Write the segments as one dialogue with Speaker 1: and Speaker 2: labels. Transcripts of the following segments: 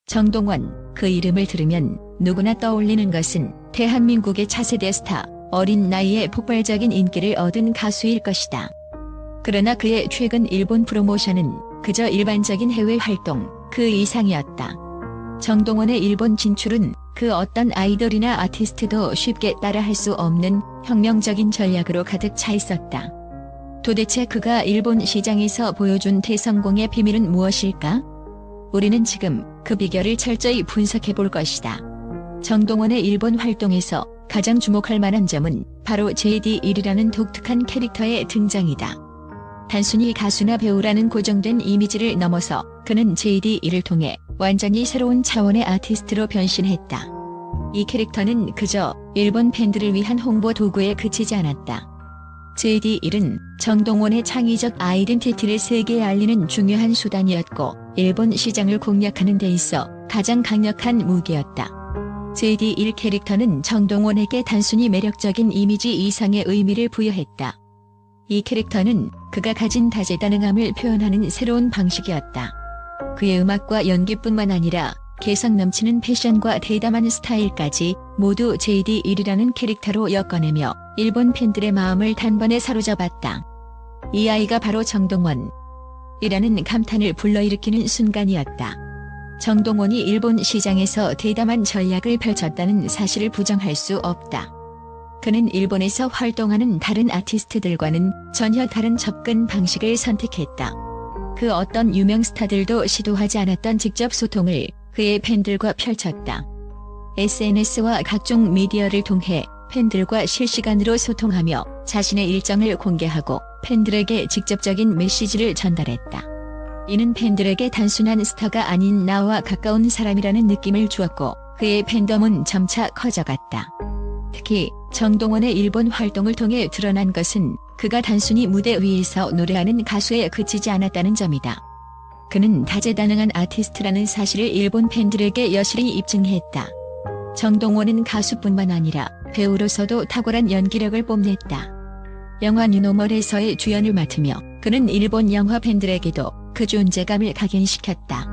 Speaker 1: 정동원, 그 이름을 들으면 누구나 떠올리는 것은 대한민국의 차세대 스타, 어린 나이에 폭발적인 인기를 얻은 가수일 것이다. 그러나 그의 최근 일본 프로모션은 그저 일반적인 해외 활동 그 이상이었다. 정동원의 일본 진출은 그 어떤 아이돌이나 아티스트도 쉽게 따라할 수 없는 혁명적인 전략으로 가득 차 있었다. 도대체 그가 일본 시장에서 보여준 대성공의 비밀은 무엇일까? 우리는 지금 그 비결을 철저히 분석해 볼 것이다. 정동원의 일본 활동에서 가장 주목할 만한 점은 바로 JD1이라는 독특한 캐릭터의 등장이다. 단순히 가수나 배우라는 고정된 이미지를 넘어서 그는 JD1을 통해 완전히 새로운 차원의 아티스트로 변신했다. 이 캐릭터는 그저 일본 팬들을 위한 홍보 도구에 그치지 않았다. JD1은 정동원의 창의적 아이덴티티를 세계에 알리는 중요한 수단이었고 일본 시장을 공략하는 데 있어 가장 강력한 무기였다. JD1 캐릭터는 정동원에게 단순히 매력적인 이미지 이상의 의미를 부여했다. 이 캐릭터는 그가 가진 다재다능함을 표현하는 새로운 방식이었다. 그의 음악과 연기뿐만 아니라 개성 넘치는 패션과 대담한 스타일까지 모두 JD1이라는 캐릭터로 엮어내며 일본 팬들의 마음을 단번에 사로잡았다. 이 아이가 바로 정동원이라는 감탄을 불러일으키는 순간이었다. 정동원이 일본 시장에서 대담한 전략을 펼쳤다는 사실을 부정할 수 없다. 그는 일본에서 활동하는 다른 아티스트들과는 전혀 다른 접근 방식을 선택했다. 그 어떤 유명 스타들도 시도하지 않았던 직접 소통을 그의 팬들과 펼쳤다. SNS와 각종 미디어를 통해 팬들과 실시간으로 소통하며 자신의 일정을 공개하고 팬들에게 직접적인 메시지를 전달했다. 이는 팬들에게 단순한 스타가 아닌 나와 가까운 사람이라는 느낌을 주었고 그의 팬덤은 점차 커져갔다. 특히 정동원의 일본 활동을 통해 드러난 것은 그가 단순히 무대 위에서 노래하는 가수에 그치지 않았다는 점이다. 그는 다재다능한 아티스트라는 사실을 일본 팬들에게 여실히 입증했다. 정동원은 가수뿐만 아니라 배우로서도 탁월한 연기력을 뽐냈다. 영화 뉴노멀에서의 주연을 맡으며 그는 일본 영화 팬들에게도 그 존재감을 각인시켰다.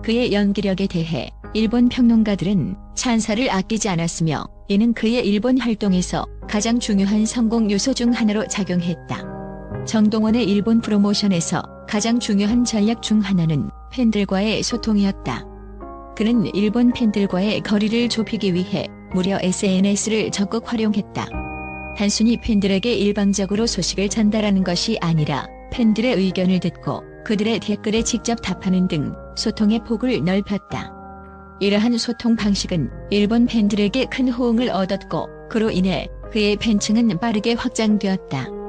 Speaker 1: 그의 연기력에 대해 일본 평론가들은 찬사를 아끼지 않았으며 이는 그의 일본 활동에서 가장 중요한 성공 요소 중 하나로 작용했다. 정동원의 일본 프로모션에서 가장 중요한 전략 중 하나는 팬들과의 소통이었다. 그는 일본 팬들과의 거리를 좁히기 위해 무려 SNS를 적극 활용했다. 단순히 팬들에게 일방적으로 소식을 전달하는 것이 아니라 팬들의 의견을 듣고 그들의 댓글에 직접 답하는 등 소통의 폭을 넓혔다. 이러한 소통 방식은 일본 팬들에게 큰 호응을 얻었고 그로 인해 그의 팬층은 빠르게 확장되었다.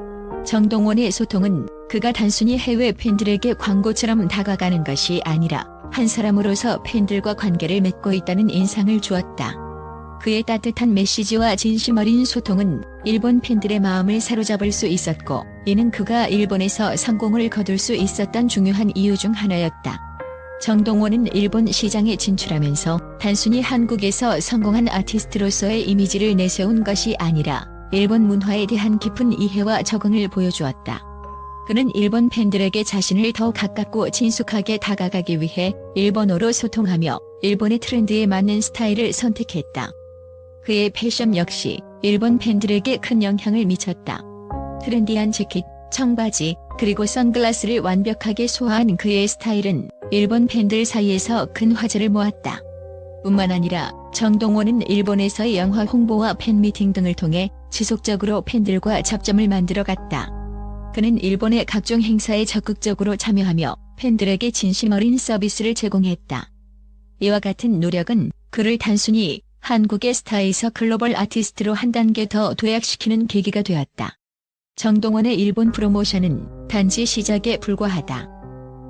Speaker 1: 정동원의 소통은 그가 단순히 해외 팬들에게 광고처럼 다가가는 것이 아니라 한 사람으로서 팬들과 관계를 맺고 있다는 인상을 주었다. 그의 따뜻한 메시지와 진심 어린 소통은 일본 팬들의 마음을 사로잡을 수 있었고 이는 그가 일본에서 성공을 거둘 수 있었던 중요한 이유 중 하나였다. 정동원은 일본 시장에 진출하면서 단순히 한국에서 성공한 아티스트로서의 이미지를 내세운 것이 아니라 일본 문화에 대한 깊은 이해와 적응을 보여주었다. 그는 일본 팬들에게 자신을 더 가깝고 친숙하게 다가가기 위해 일본어로 소통하며 일본의 트렌드에 맞는 스타일을 선택했다. 그의 패션 역시 일본 팬들에게 큰 영향을 미쳤다. 트렌디한 재킷, 청바지, 그리고 선글라스를 완벽하게 소화한 그의 스타일은 일본 팬들 사이에서 큰 화제를 모았다. 뿐만 아니라 정동원은 일본에서의 영화 홍보와 팬미팅 등을 통해 지속적으로 팬들과 접점을 만들어갔다. 그는 일본의 각종 행사에 적극적으로 참여하며 팬들에게 진심 어린 서비스를 제공했다. 이와 같은 노력은 그를 단순히 한국의 스타에서 글로벌 아티스트로 한 단계 더 도약시키는 계기가 되었다. 정동원의 일본 프로모션은 단지 시작에 불과하다.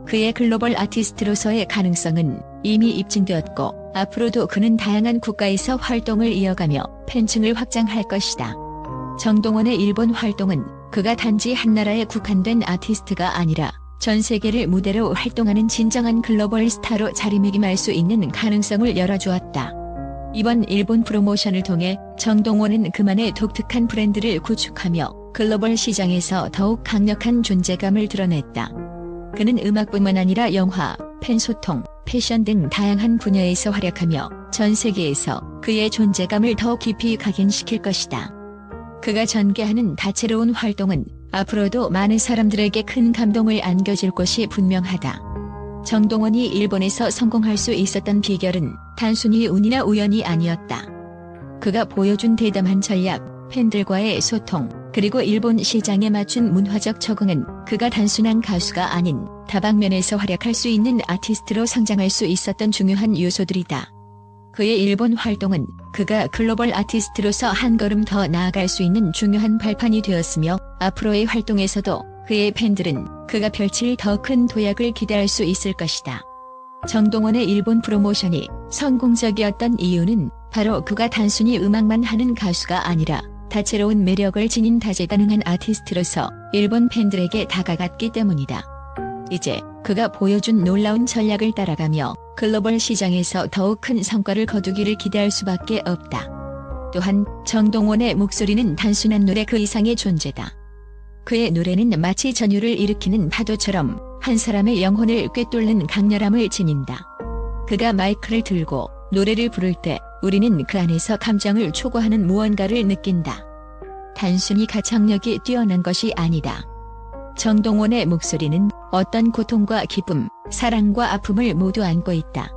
Speaker 1: 그의 글로벌 아티스트로서의 가능성은 이미 입증되었고 앞으로도 그는 다양한 국가에서 활동을 이어가며 팬층을 확장할 것이다. 정동원의 일본 활동은 그가 단지 한 나라에 국한된 아티스트가 아니라 전 세계를 무대로 활동하는 진정한 글로벌 스타로 자리매김할 수 있는 가능성을 열어주었다. 이번 일본 프로모션을 통해 정동원은 그만의 독특한 브랜드를 구축하며 글로벌 시장에서 더욱 강력한 존재감을 드러냈다. 그는 음악뿐만 아니라 영화, 팬소통, 패션 등 다양한 분야에서 활약하며 전 세계에서 그의 존재감을 더 깊이 각인시킬 것이다. 그가 전개하는 다채로운 활동은 앞으로도 많은 사람들에게 큰 감동을 안겨줄 것이 분명하다. 정동원이 일본에서 성공할 수 있었던 비결은 단순히 운이나 우연이 아니었다. 그가 보여준 대담한 전략, 팬들과의 소통, 그리고 일본 시장에 맞춘 문화적 적응은 그가 단순한 가수가 아닌 다방면에서 활약할 수 있는 아티스트로 성장할 수 있었던 중요한 요소들이다. 그의 일본 활동은 그가 글로벌 아티스트로서 한 걸음 더 나아갈 수 있는 중요한 발판이 되었으며 앞으로의 활동에서도 그의 팬들은 그가 펼칠 더 큰 도약을 기대할 수 있을 것이다. 정동원의 일본 프로모션이 성공적이었던 이유는 바로 그가 단순히 음악만 하는 가수가 아니라 다채로운 매력을 지닌 다재다능한 아티스트로서 일본 팬들에게 다가갔기 때문이다. 이제 그가 보여준 놀라운 전략을 따라가며 글로벌 시장에서 더욱 큰 성과를 거두기를 기대할 수밖에 없다. 또한 정동원의 목소리는 단순한 노래 그 이상의 존재다. 그의 노래는 마치 전율을 일으키는 파도처럼 한 사람의 영혼을 꿰뚫는 강렬함을 지닌다. 그가 마이크를 들고 노래를 부를 때 우리는 그 안에서 감정을 초과하는 무언가를 느낀다. 단순히 가창력이 뛰어난 것이 아니다. 정동원의 목소리는 어떤 고통과 기쁨, 사랑과 아픔을 모두 안고 있다.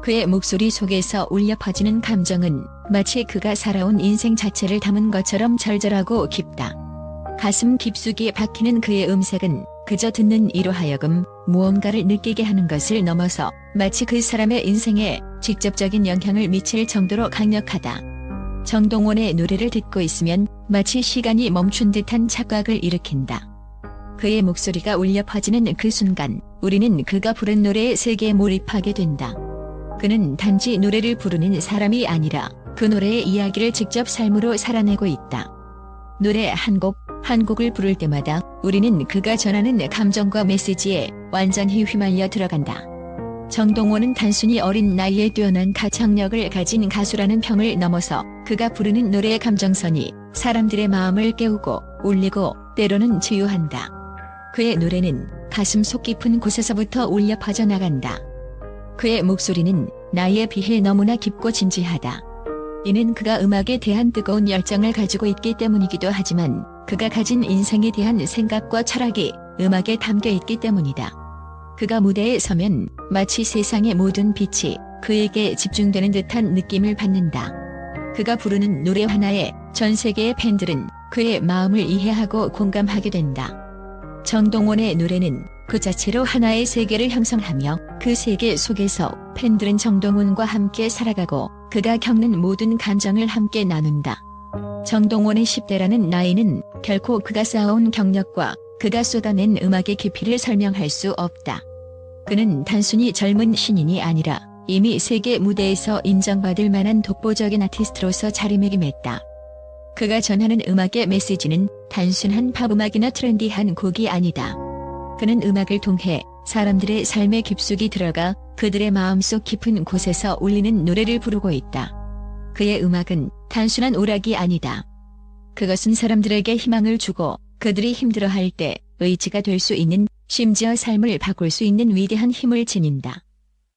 Speaker 1: 그의 목소리 속에서 울려 퍼지는 감정은 마치 그가 살아온 인생 자체를 담은 것처럼 절절하고 깊다. 가슴 깊숙이 박히는 그의 음색은 그저 듣는 이로 하여금 무언가를 느끼게 하는 것을 넘어서 마치 그 사람의 인생에 직접적인 영향을 미칠 정도로 강력하다. 정동원의 노래를 듣고 있으면 마치 시간이 멈춘 듯한 착각을 일으킨다. 그의 목소리가 울려 퍼지는 그 순간 우리는 그가 부른 노래의 세계에 몰입하게 된다. 그는 단지 노래를 부르는 사람이 아니라 그 노래의 이야기를 직접 삶으로 살아내고 있다. 노래 한 곡, 한 곡을 부를 때마다 우리는 그가 전하는 감정과 메시지에 완전히 휘말려 들어간다. 정동원은 단순히 어린 나이에 뛰어난 가창력을 가진 가수라는 평을 넘어서 그가 부르는 노래의 감정선이 사람들의 마음을 깨우고 울리고 때로는 치유한다. 그의 노래는 가슴 속 깊은 곳에서부터 울려 퍼져나간다. 그의 목소리는 나이에 비해 너무나 깊고 진지하다. 이는 그가 음악에 대한 뜨거운 열정을 가지고 있기 때문이기도 하지만 그가 가진 인생에 대한 생각과 철학이 음악에 담겨 있기 때문이다. 그가 무대에 서면 마치 세상의 모든 빛이 그에게 집중되는 듯한 느낌을 받는다. 그가 부르는 노래 하나에 전 세계의 팬들은 그의 마음을 이해하고 공감하게 된다. 정동원의 노래는 그 자체로 하나의 세계를 형성하며 그 세계 속에서 팬들은 정동원과 함께 살아가고 그가 겪는 모든 감정을 함께 나눈다. 정동원의 10대라는 나이는 결코 그가 쌓아온 경력과 그가 쏟아낸 음악의 깊이를 설명할 수 없다. 그는 단순히 젊은 신인이 아니라 이미 세계 무대에서 인정받을 만한 독보적인 아티스트로서 자리매김했다. 그가 전하는 음악의 메시지는 단순한 팝음악이나 트렌디한 곡이 아니다. 그는 음악을 통해 사람들의 삶에 깊숙이 들어가 그들의 마음속 깊은 곳에서 울리는 노래를 부르고 있다. 그의 음악은 단순한 오락이 아니다. 그것은 사람들에게 희망을 주고 그들이 힘들어할 때 의지가 될 수 있는, 심지어 삶을 바꿀 수 있는 위대한 힘을 지닌다.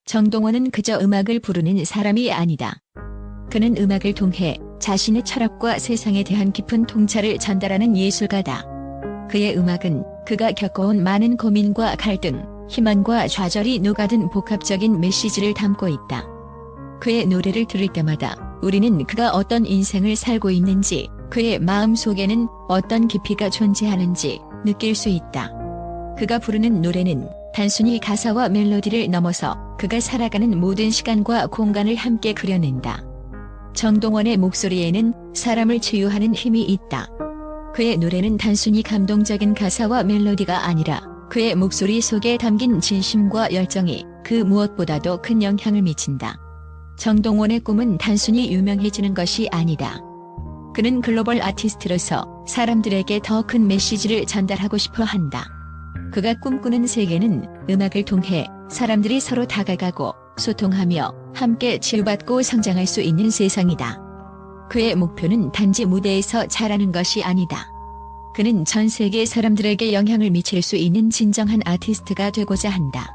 Speaker 1: 정동원은 그저 음악을 부르는 사람이 아니다. 그는 음악을 통해 자신의 철학과 세상에 대한 깊은 통찰을 전달하는 예술가다. 그의 음악은 그가 겪어온 많은 고민과 갈등, 희망과 좌절이 녹아든 복합적인 메시지를 담고 있다. 그의 노래를 들을 때마다 우리는 그가 어떤 인생을 살고 있는지, 그의 마음 속에는 어떤 깊이가 존재하는지 느낄 수 있다. 그가 부르는 노래는 단순히 가사와 멜로디를 넘어서 그가 살아가는 모든 시간과 공간을 함께 그려낸다. 정동원의 목소리에는 사람을 치유하는 힘이 있다. 그의 노래는 단순히 감동적인 가사와 멜로디가 아니라 그의 목소리 속에 담긴 진심과 열정이 그 무엇보다도 큰 영향을 미친다. 정동원의 꿈은 단순히 유명해지는 것이 아니다. 그는 글로벌 아티스트로서 사람들에게 더 큰 메시지를 전달하고 싶어 한다. 그가 꿈꾸는 세계는 음악을 통해 사람들이 서로 다가가고 소통하며 함께 치유받고 성장할 수 있는 세상이다. 그의 목표는 단지 무대에서 잘하는 것이 아니다. 그는 전 세계 사람들에게 영향을 미칠 수 있는 진정한 아티스트가 되고자 한다.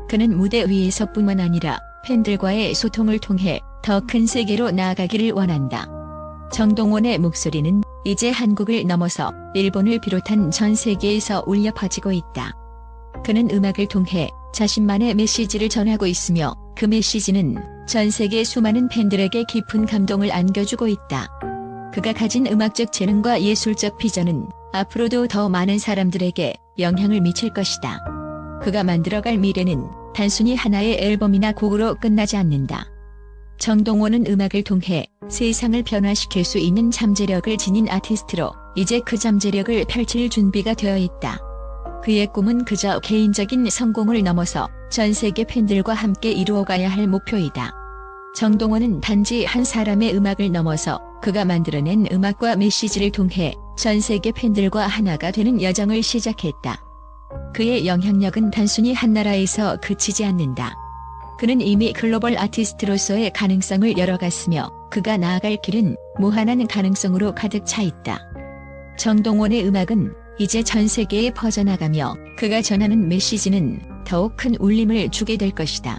Speaker 1: 그는 무대 위에서뿐만 아니라 팬들과의 소통을 통해 더 큰 세계로 나아가기를 원한다. 정동원의 목소리는 이제 한국을 넘어서 일본을 비롯한 전 세계에서 울려 퍼지고 있다. 그는 음악을 통해 자신만의 메시지를 전하고 있으며 그 메시지는 전 세계 수많은 팬들에게 깊은 감동을 안겨주고 있다. 그가 가진 음악적 재능과 예술적 비전은 앞으로도 더 많은 사람들에게 영향을 미칠 것이다. 그가 만들어갈 미래는 단순히 하나의 앨범이나 곡으로 끝나지 않는다. 정동원은 음악을 통해 세상을 변화시킬 수 있는 잠재력을 지닌 아티스트로 이제 그 잠재력을 펼칠 준비가 되어 있다. 그의 꿈은 그저 개인적인 성공을 넘어서 전 세계 팬들과 함께 이루어가야 할 목표이다. 정동원은 단지 한 사람의 음악을 넘어서 그가 만들어낸 음악과 메시지를 통해 전 세계 팬들과 하나가 되는 여정을 시작했다. 그의 영향력은 단순히 한 나라에서 그치지 않는다. 그는 이미 글로벌 아티스트로서의 가능성을 열어갔으며 그가 나아갈 길은 무한한 가능성으로 가득 차 있다. 정동원의 음악은 이제 전 세계에 퍼져나가며 그가 전하는 메시지는 더욱 큰 울림을 주게 될 것이다.